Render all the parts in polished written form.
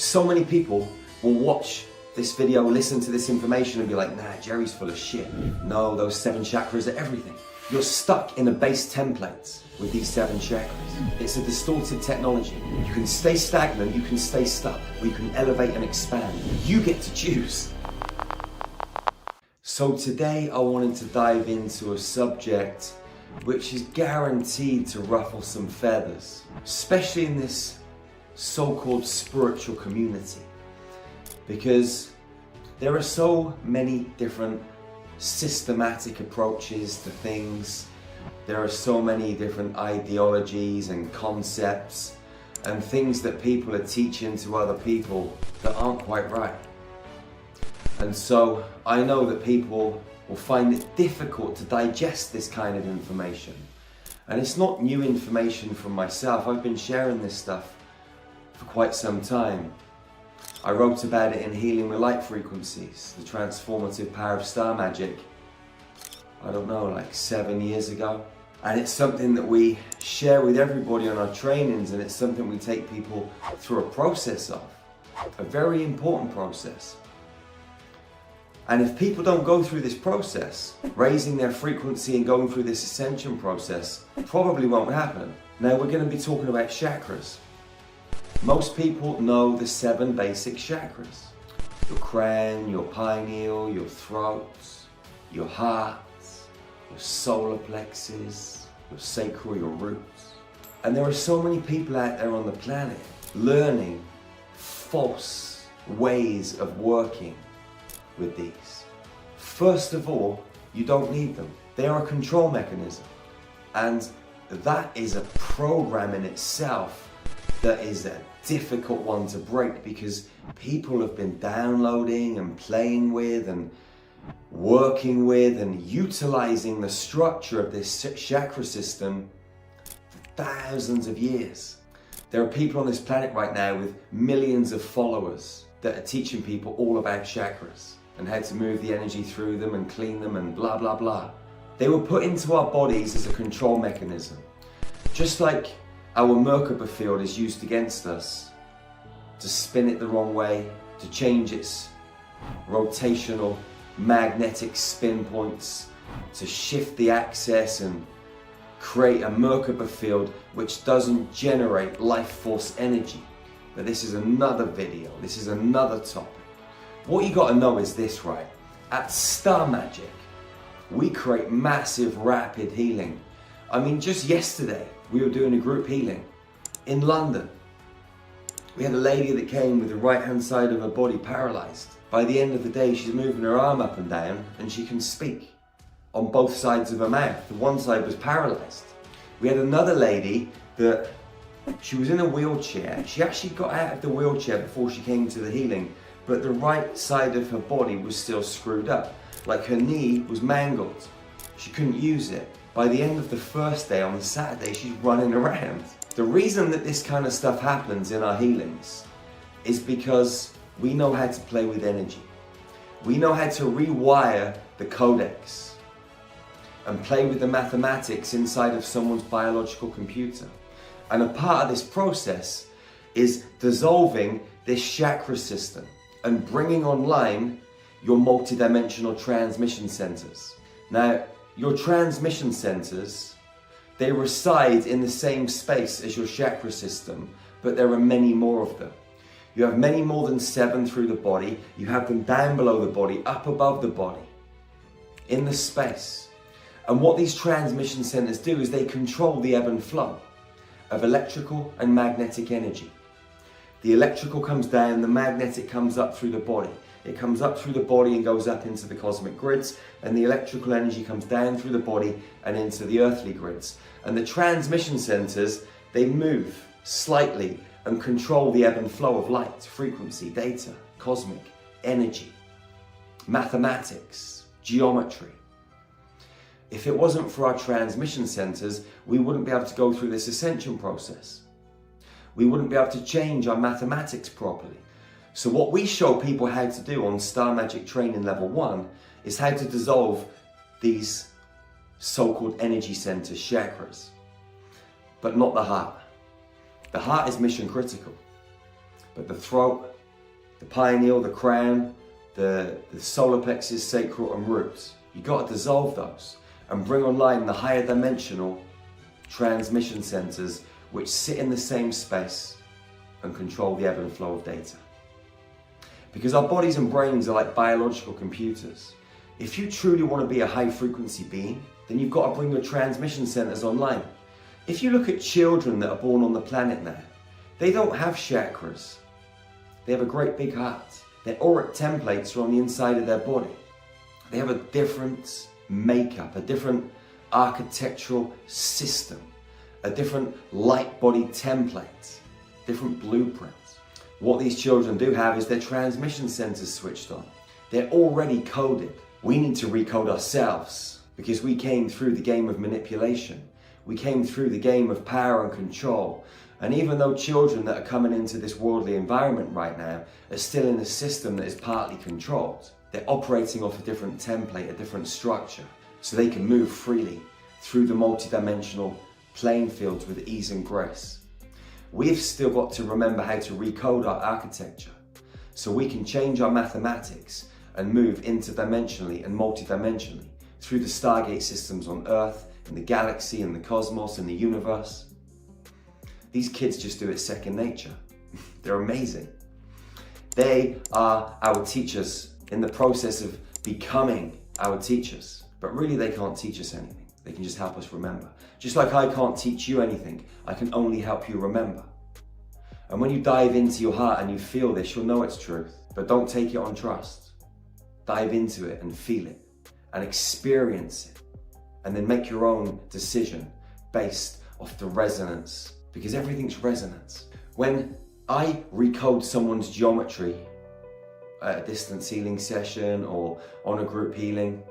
So many people will watch this video, listen to this information and be like, nah, Jerry's full of shit. No, those 7 chakras are everything. You're stuck in a base template with these 7 chakras. It's a distorted technology. You can stay stagnant, you can stay stuck, or you can elevate and expand. You get to choose. So today I wanted to dive into a subject which is guaranteed to ruffle some feathers, especially in this so-called spiritual community, because there are so many different systematic approaches to things. There are so many different ideologies and concepts and things that people are teaching to other people that aren't quite right. And so I know that people will find it difficult to digest this kind of information. And it's not new information from myself. I've been sharing this stuff for quite some time. I wrote about it in Healing with Light Frequencies, the transformative power of star magic, I don't know, like 7 years ago. And it's something that we share with everybody on our trainings, and it's something we take people through a process of, a very important process. And if people don't go through this process, raising their frequency and going through this ascension process, it probably won't happen. Now we're going to be talking about chakras. Most people know the 7 basic chakras. Your crown, your pineal, your throat, your heart, your solar plexus, your sacral, your roots. And there are so many people out there on the planet learning false ways of working with these. First of all, you don't need them. They are a control mechanism. And that is a program in itself that is a difficult one to break, because people have been downloading and playing with and working with and utilizing the structure of this chakra system for thousands of years. There are people on this planet right now with millions of followers that are teaching people all about chakras and how to move the energy through them and clean them and blah blah blah. They were put into our bodies as a control mechanism. Just like our Merkaba field is used against us to spin it the wrong way, to change its rotational magnetic spin points, to shift the axis and create a Merkaba field which doesn't generate life force energy. But this is another video, this is another topic. What you got to know is this, right? At Star Magic, we create massive rapid healing. I mean, just yesterday we were doing a group healing in London. We had a lady that came with the right hand side of her body paralyzed. By the end of the day, she's moving her arm up and down and she can speak on both sides of her mouth. The one side was paralyzed. We had another lady that she was in a wheelchair. She actually got out of the wheelchair before she came to the healing, but the right side of her body was still screwed up. Like her knee was mangled. She couldn't use it. By the end of the first day, on the Saturday, she's running around. The reason that this kind of stuff happens in our healings is because we know how to play with energy. We know how to rewire the codex and play with the mathematics inside of someone's biological computer. And a part of this process is dissolving this chakra system and bringing online your multidimensional transmission centers. Now, your transmission centers, they reside in the same space as your chakra system, but there are many more of them. You have many more than 7 through the body. You have them down below the body, up above the body, in the space. And what these transmission centers do is they control the ebb and flow of electrical and magnetic energy. The electrical comes down, the magnetic comes up through the body. It comes up through the body and goes up into the cosmic grids, and the electrical energy comes down through the body and into the earthly grids. And the transmission centers, they move slightly and control the ebb and flow of light, frequency, data, cosmic energy, mathematics, geometry. If it wasn't for our transmission centers, we wouldn't be able to go through this ascension process. We wouldn't be able to change our mathematics properly. So what we show people how to do on Star Magic Training Level 1 is how to dissolve these so-called energy centers, chakras, but not the heart. The heart is mission critical, but the throat, the pineal, the crown, the solar plexus, sacral and roots. You've got to dissolve those and bring online the higher dimensional transmission centers which sit in the same space and control the ebb and flow of data. Because our bodies and brains are like biological computers. If you truly want to be a high frequency being, then you've got to bring your transmission centers online. If you look at children that are born on the planet now, they don't have chakras. They have a great big heart. Their auric templates are on the inside of their body. They have a different makeup, a different architectural system, a different light body template, different blueprints. What these children do have is their transmission centers switched on. They're already coded. We need to recode ourselves because we came through the game of manipulation. We came through the game of power and control. And even though children that are coming into this worldly environment right now are still in a system that is partly controlled, they're operating off a different template, a different structure, so they can move freely through the multidimensional playing fields with ease and grace. We've still got to remember how to recode our architecture so we can change our mathematics and move interdimensionally and multidimensionally through the Stargate systems on Earth, in the galaxy, in the cosmos, in the universe. These kids just do it second nature. They're amazing. They are our teachers in the process of becoming our teachers. But really they can't teach us anything. They can just help us remember. Just like I can't teach you anything, I can only help you remember. And when you dive into your heart and you feel this, you'll know it's truth. But don't take it on trust. Dive into it and feel it and experience it. And then make your own decision based off the resonance. Because everything's resonance. When I recode someone's geometry at a distance healing session or on a group healing,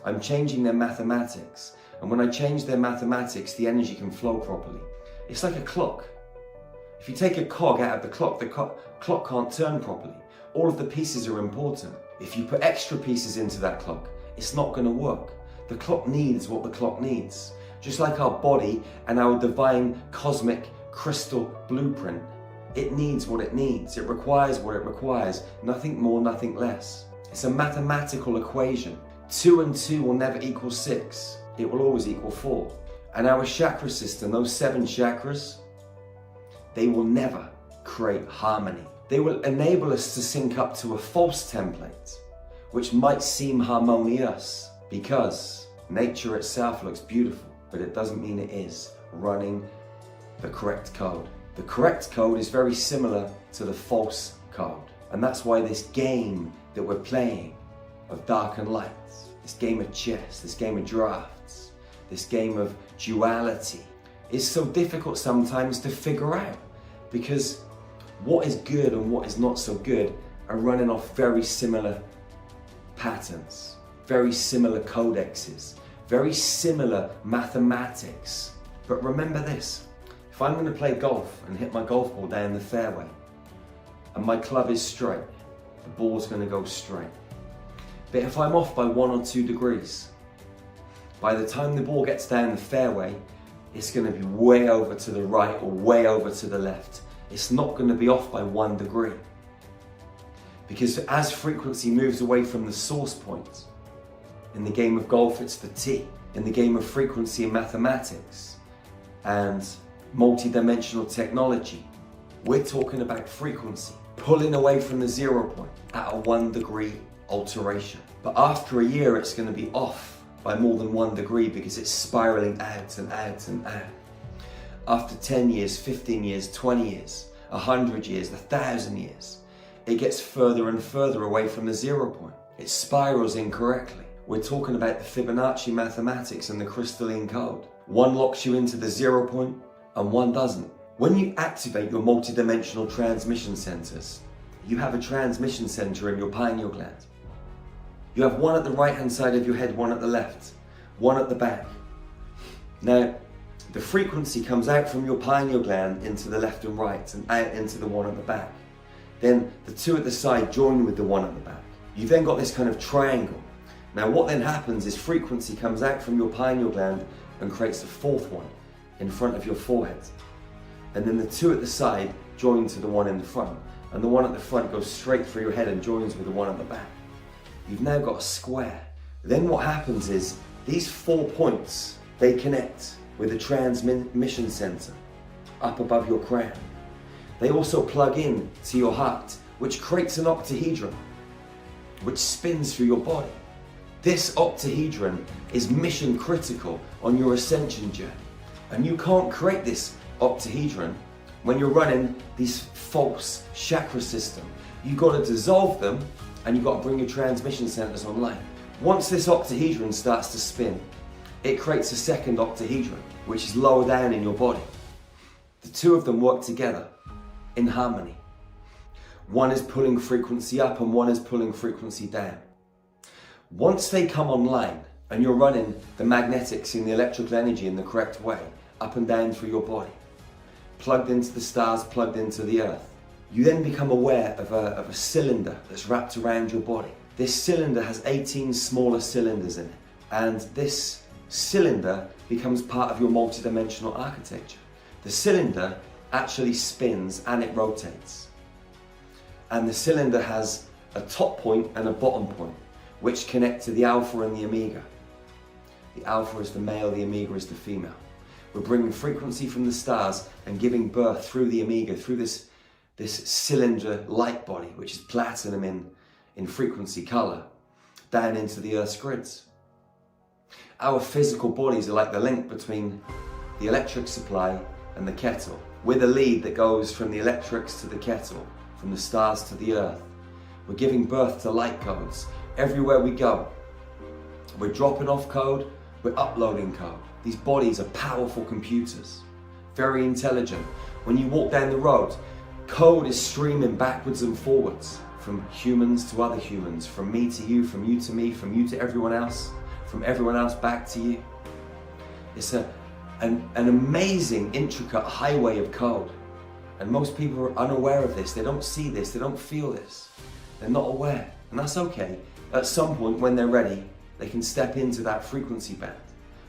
I'm changing their mathematics. And when I change their mathematics, the energy can flow properly. It's like a clock. If you take a cog out of the clock can't turn properly. All of the pieces are important. If you put extra pieces into that clock, it's not going to work. The clock needs what the clock needs. Just like our body and our divine cosmic crystal blueprint, it needs what it needs. It requires what it requires. Nothing more, nothing less. It's a mathematical equation. 2 and 2 will never equal 6. It will always equal 4. And our chakra system, those 7 chakras, they will never create harmony. They will enable us to sync up to a false template, which might seem harmonious because nature itself looks beautiful. But it doesn't mean it is running the correct code. The correct code is very similar to the false code. And that's why this game that we're playing of dark and light, this game of chess, this game of drafts, this game of duality is so difficult sometimes to figure out, because what is good and what is not so good are running off very similar patterns, very similar codexes, very similar mathematics. But remember this, if I'm going to play golf and hit my golf ball down the fairway and my club is straight, the ball's going to go straight. But if I'm off by 1 or 2 degrees, by the time the ball gets down the fairway, it's going to be way over to the right or way over to the left. It's not going to be off by 1 degree. Because as frequency moves away from the source point, in the game of golf, it's the T. In the game of frequency and mathematics and multidimensional technology, we're talking about frequency, pulling away from the 0 point at a 1 degree alteration. But after a year, it's going to be off by more than 1 degree because it's spiraling out and out and out. After 10 years, 15 years, 20 years, 100 years, 1,000 years, it gets further and further away from the 0 point. It spirals incorrectly. We're talking about the Fibonacci mathematics and the crystalline code. One locks you into the 0 point and one doesn't. When you activate your multidimensional transmission centers, you have a transmission center in your pineal gland. You have one at the right hand side of your head, one at the left, one at the back. Now, the frequency comes out from your pineal gland into the left and right and out into the one at the back. Then the 2 at the side join with the 1 at the back. You've then got this kind of triangle. Now what then happens is frequency comes out from your pineal gland and creates the 4th one in front of your forehead. And then the 2 at the side join to the 1 in the front. and the one at the front goes straight through your head and joins with the one at the back. You've now got a square. Then what happens is these 4 points, they connect with a transmission center up above your crown. They also plug in to your heart, which creates an octahedron, which spins through your body. This octahedron is mission critical on your ascension journey. And you can't create this octahedron when you're running these false chakra system. You've got to dissolve them, and you've got to bring your transmission centers online. Once this octahedron starts to spin, it creates a second octahedron, which is lower down in your body. The two of them work together in harmony. One is pulling frequency up and one is pulling frequency down. Once they come online and you're running the magnetics and the electrical energy in the correct way, up and down through your body, plugged into the stars, plugged into the earth, you then become aware of a cylinder that's wrapped around your body. This cylinder has 18 smaller cylinders in it, and this cylinder becomes part of your multidimensional architecture. The cylinder actually spins and it rotates. And the cylinder has a top point and a bottom point, which connect to the alpha and the omega. The alpha is the male, the omega is the female. We're bringing frequency from the stars and giving birth through the omega, through this cylinder light body, which is platinum in frequency color, down into the Earth's grids. Our physical bodies are like the link between the electric supply and the kettle. We're the lead that goes from the electrics to the kettle, from the stars to the earth. We're giving birth to light codes everywhere we go. We're dropping off code, we're uploading code. These bodies are powerful computers, very intelligent. When you walk down the road, code is streaming backwards and forwards, from humans to other humans, from me to you, from you to me, from you to everyone else, from everyone else back to you. It's an amazing, intricate highway of code. And most people are unaware of this. They don't see this, they don't feel this. They're not aware, and that's okay. At some point, when they're ready, they can step into that frequency band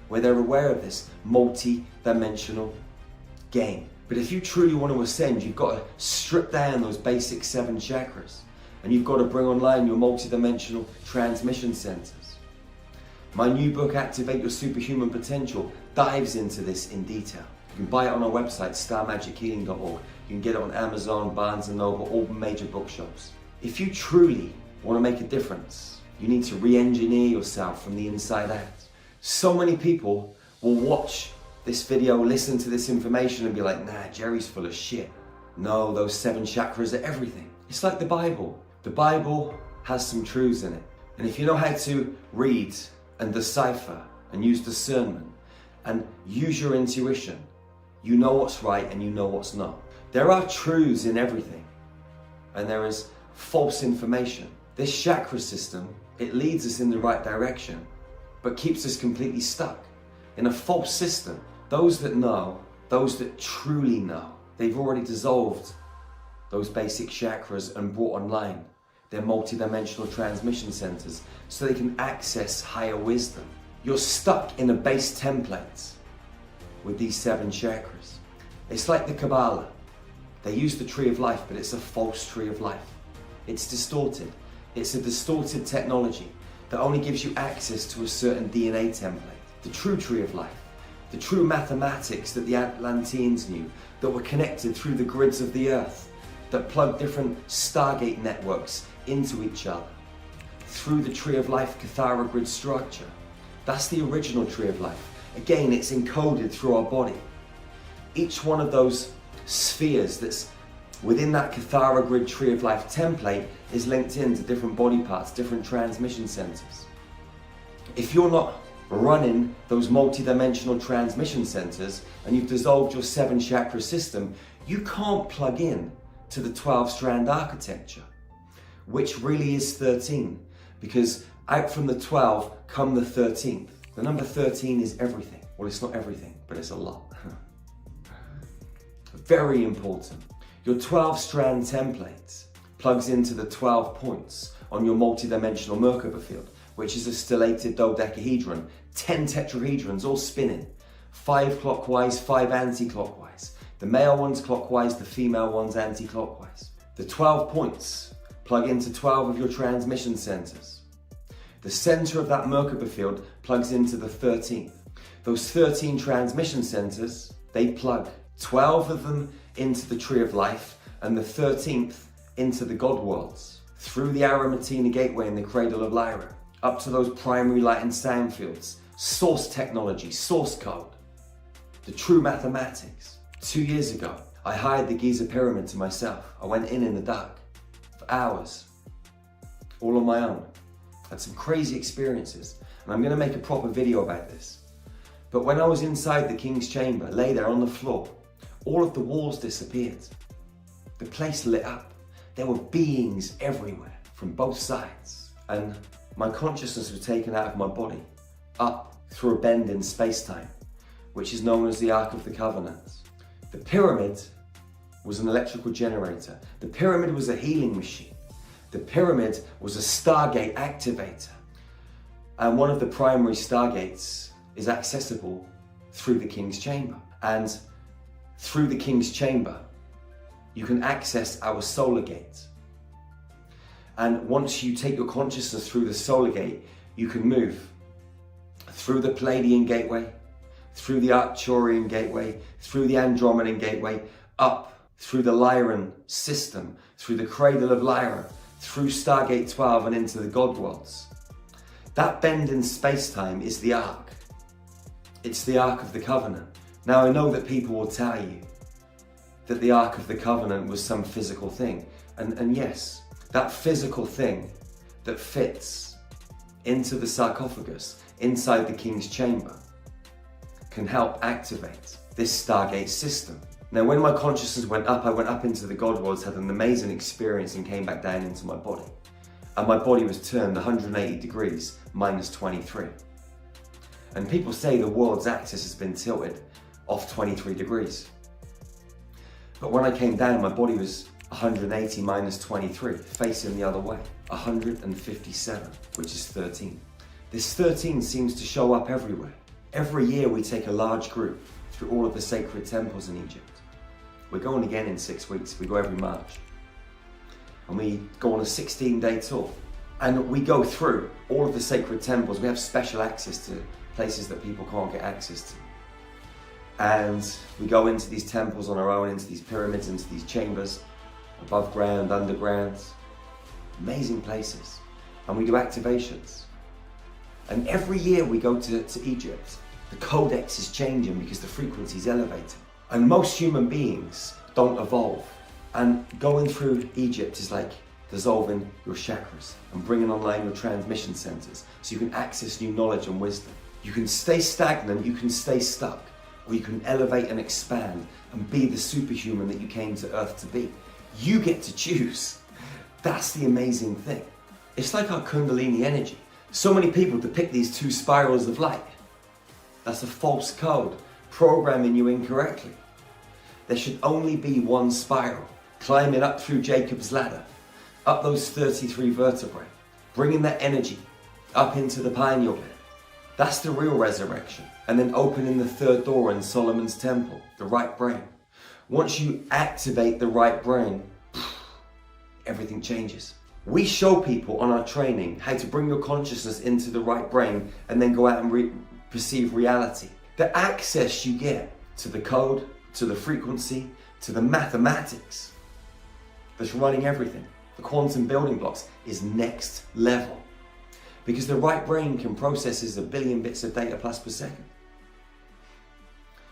where they're aware of this multi-dimensional game. But if you truly want to ascend, you've got to strip down those basic 7 chakras, and you've got to bring online your multi-dimensional transmission centers. My new book, Activate Your Superhuman Potential, dives into this in detail. You can buy it on our website, starmagichealing.org. You can get it on Amazon, Barnes & Noble, all major bookshops. If you truly want to make a difference, you need to re-engineer yourself from the inside out. So many people will watch this video, listen to this information and be like, nah, Jerry's full of shit. No, those 7 chakras are everything. It's like the Bible. The Bible has some truths in it. And if you know how to read and decipher and use discernment and use your intuition, you know what's right and you know what's not. There are truths in everything, and there is false information. This chakra system, it leads us in the right direction, but keeps us completely stuck in a false system. Those that know, those that truly know, they've already dissolved those basic chakras and brought online their multidimensional transmission centers so they can access higher wisdom. You're stuck in a base template with these 7 chakras. It's like the Kabbalah. They use the tree of life, but it's a false tree of life. It's distorted. It's a distorted technology that only gives you access to a certain DNA template. The true tree of life, the true mathematics that the Atlanteans knew, that were connected through the grids of the earth, that plugged different Stargate networks into each other, through the tree of life Cathara grid structure. That's the original tree of life. Again, it's encoded through our body. Each one of those spheres that's within that Cathara grid tree of life template is linked into different body parts, different transmission centers. If you're not running those multi-dimensional transmission centers and you've dissolved your 7 chakra system, you can't plug in to the 12-strand architecture, which really is 13, because out from the 12 come the 13th. The number 13 is everything. Well, it's not everything, but it's a lot. Very important. Your 12-strand template plugs into the 12 points on your multidimensional Merkaba field, which is a stellated dodecahedron, 10 tetrahedrons all spinning, 5 clockwise, 5 anti-clockwise. The male one's clockwise, the female one's anti-clockwise. The 12 points plug into 12 of your transmission centers. The center of that Merkaba field plugs into the 13th. Those 13 transmission centers, they plug 12 of them into the Tree of Life and the 13th into the God worlds, through the Aramatena Gateway and the Cradle of Lyra, up to those primary light and sound fields, source technology, source code, the true mathematics. 2 years ago, I hired the Giza Pyramid to myself. I went in the dark for hours, all on my own. Had some crazy experiences, and I'm gonna make a proper video about this. But when I was inside the King's Chamber, lay there on the floor, all of the walls disappeared. The place lit up. There were beings everywhere from both sides. And my consciousness was taken out of my body, up through a bend in space-time, which is known as the Ark of the Covenant. The pyramid was an electrical generator. The pyramid was a healing machine. The pyramid was a Stargate activator. And one of the primary Stargates is accessible through the King's Chamber. And through the King's Chamber, you can access our solar gate. And once you take your consciousness through the solar gate, you can move through the Palladian gateway, through the Arcturian gateway, through the Andromedan gateway, up through the Lyran system, through the Cradle of Lyra, through Stargate 12 and into the God worlds. That bend in space-time is the Ark. It's the Ark of the Covenant. Now I know that people will tell you that the Ark of the Covenant was some physical thing. And yes, that physical thing that fits into the sarcophagus inside the King's Chamber can help activate this Stargate system. Now when my consciousness went up, I went up into the God worlds, had an amazing experience and came back down into my body. And my body was turned 180 degrees, minus 23. And people say the world's axis has been tilted off 23 degrees. But when I came down, my body was 180 minus 23, facing the other way, 157, which is 13. This 13 seems to show up everywhere. Every year we take a large group through all of the sacred temples in Egypt. We're going again in 6 weeks. We go every March. And we go on a 16-day tour. And we go through all of the sacred temples. We have special access to places that people can't get access to. And we go into these temples on our own, into these pyramids, into these chambers, above ground, underground, amazing places. And we do activations. And every year we go to Egypt, the codex is changing because the frequency is elevating. And most human beings don't evolve. And going through Egypt is like dissolving your chakras and bringing online your transmission centers so you can access new knowledge and wisdom. You can stay stagnant, you can stay stuck, or you can elevate and expand and be the superhuman that you came to Earth to be. You get to choose. That's the amazing thing. It's like our Kundalini energy. So many people depict these two spirals of light. That's a false code, programming you incorrectly. There should only be one spiral, climbing up through Jacob's ladder, up those 33 vertebrae, bringing that energy up into the pineal gland. That's the real resurrection. And then opening the third door in Solomon's temple, the right brain. Once you activate the right brain, everything changes. We show people on our training how to bring your consciousness into the right brain and then go out and perceive reality. The access you get to the code, to the frequency, to the mathematics that's running everything, the quantum building blocks, is next level. Because the right brain can process 1 billion bits of data plus per second.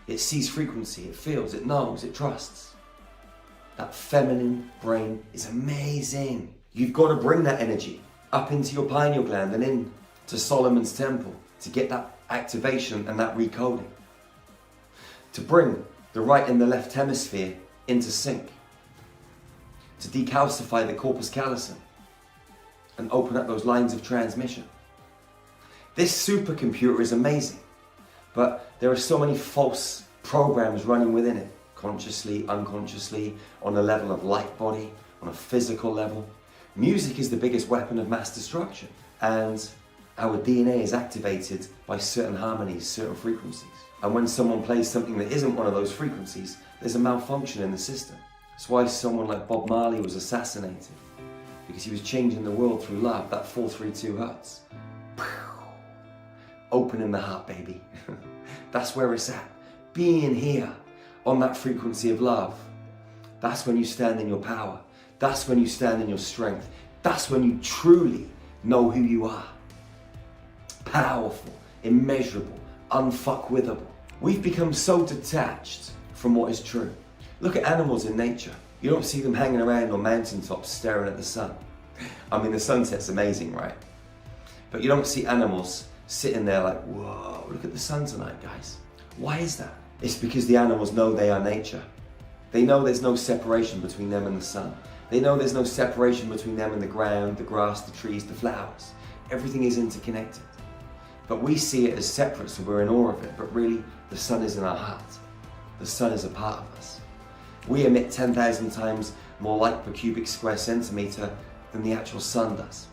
It sees frequency, it feels, it knows, it trusts. That feminine brain is amazing. You've got to bring that energy up into your pineal gland and in to Solomon's temple to get that activation and that recoding. To bring the right and the left hemisphere into sync. To decalcify the corpus callosum and open up those lines of transmission. This supercomputer is amazing, but there are so many false programs running within it, consciously, unconsciously, on a level of light body, on a physical level. Music is the biggest weapon of mass destruction, and our DNA is activated by certain harmonies, certain frequencies. And when someone plays something that isn't one of those frequencies, there's a malfunction in the system. That's why someone like Bob Marley was assassinated, because he was changing the world through love. That 432 hertz. Opening the heart, baby. That's where it's at. Being here on that frequency of love. That's when you stand in your power. That's when you stand in your strength. That's when you truly know who you are. Powerful, immeasurable, unfuckwithable. We've become so detached from what is true. Look at animals in nature. You don't see them hanging around on mountaintops staring at the sun. I mean, the sunset's amazing, right? But you don't see animals sitting there like, whoa, look at the sun tonight, guys. Why is that? It's because the animals know they are nature. They know there's no separation between them and the sun. They know there's no separation between them and the ground, the grass, the trees, the flowers. Everything is interconnected. But we see it as separate, so we're in awe of it. But really, the sun is in our heart. The sun is a part of us. We emit 10,000 times more light per cubic square centimetre than the actual sun does.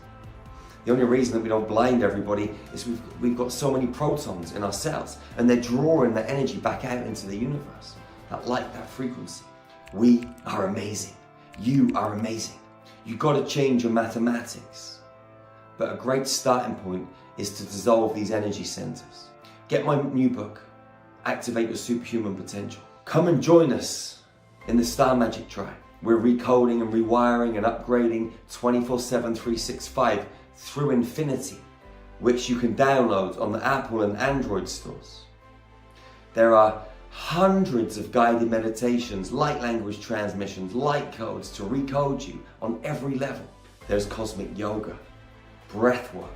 The only reason that we don't blind everybody is we've got so many protons in our cells, and they're drawing that energy back out into the universe. That light, that frequency. We are amazing. You are amazing. You've got to change your mathematics. But a great starting point is to dissolve these energy centers. Get my new book, Activate Your Superhuman Potential. Come and join us in the Star Magic Tribe. We're recoding and rewiring and upgrading 24/7, 365 through infinity, which you can download on the Apple and Android stores. There are hundreds of guided meditations, light language transmissions, light codes to recode you on every level. There's cosmic yoga, breath work,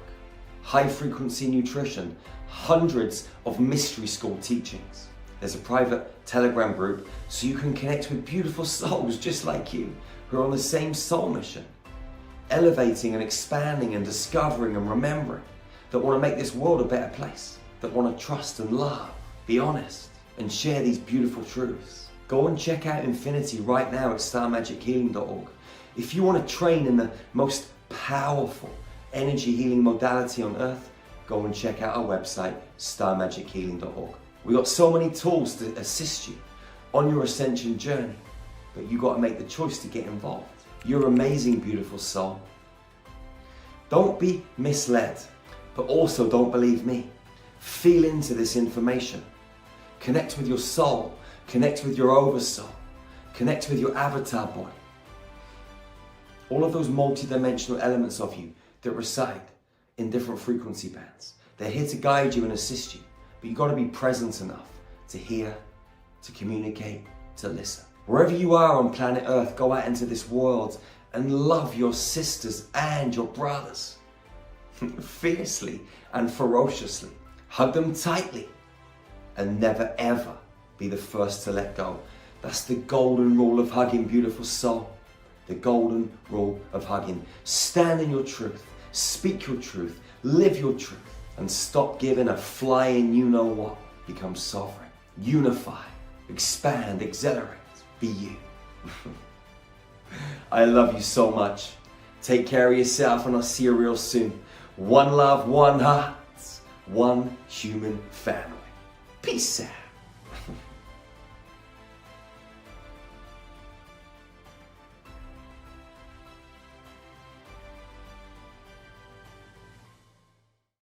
high frequency nutrition, hundreds of mystery school teachings. There's a private Telegram group so you can connect with beautiful souls just like you who are on the same soul mission, elevating and expanding and discovering and remembering, that want to make this world a better place, that want to trust and love, be honest, and share these beautiful truths. Go and check out Infinity right now at starmagichealing.org. If you want to train in the most powerful energy healing modality on earth, go and check out our website, starmagichealing.org. We got so many tools to assist you on your ascension journey, but you got to make the choice to get involved. You're amazing, beautiful soul. Don't be misled, but also don't believe me. Feel into this information. Connect with your soul, connect with your oversoul, connect with your avatar body. All of those multidimensional elements of you that reside in different frequency bands. They're here to guide you and assist you, but you've got to be present enough to hear, to communicate, to listen. Wherever you are on planet Earth, go out into this world and love your sisters and your brothers fiercely and ferociously. Hug them tightly and never ever be the first to let go. That's the golden rule of hugging, beautiful soul. The golden rule of hugging. Stand in your truth, speak your truth, live your truth, and stop giving a flying you-know-what. Become sovereign, unify, expand, accelerate, be you. I love you so much. Take care of yourself, and I'll see you real soon. One love, one heart, one human family. Peace out.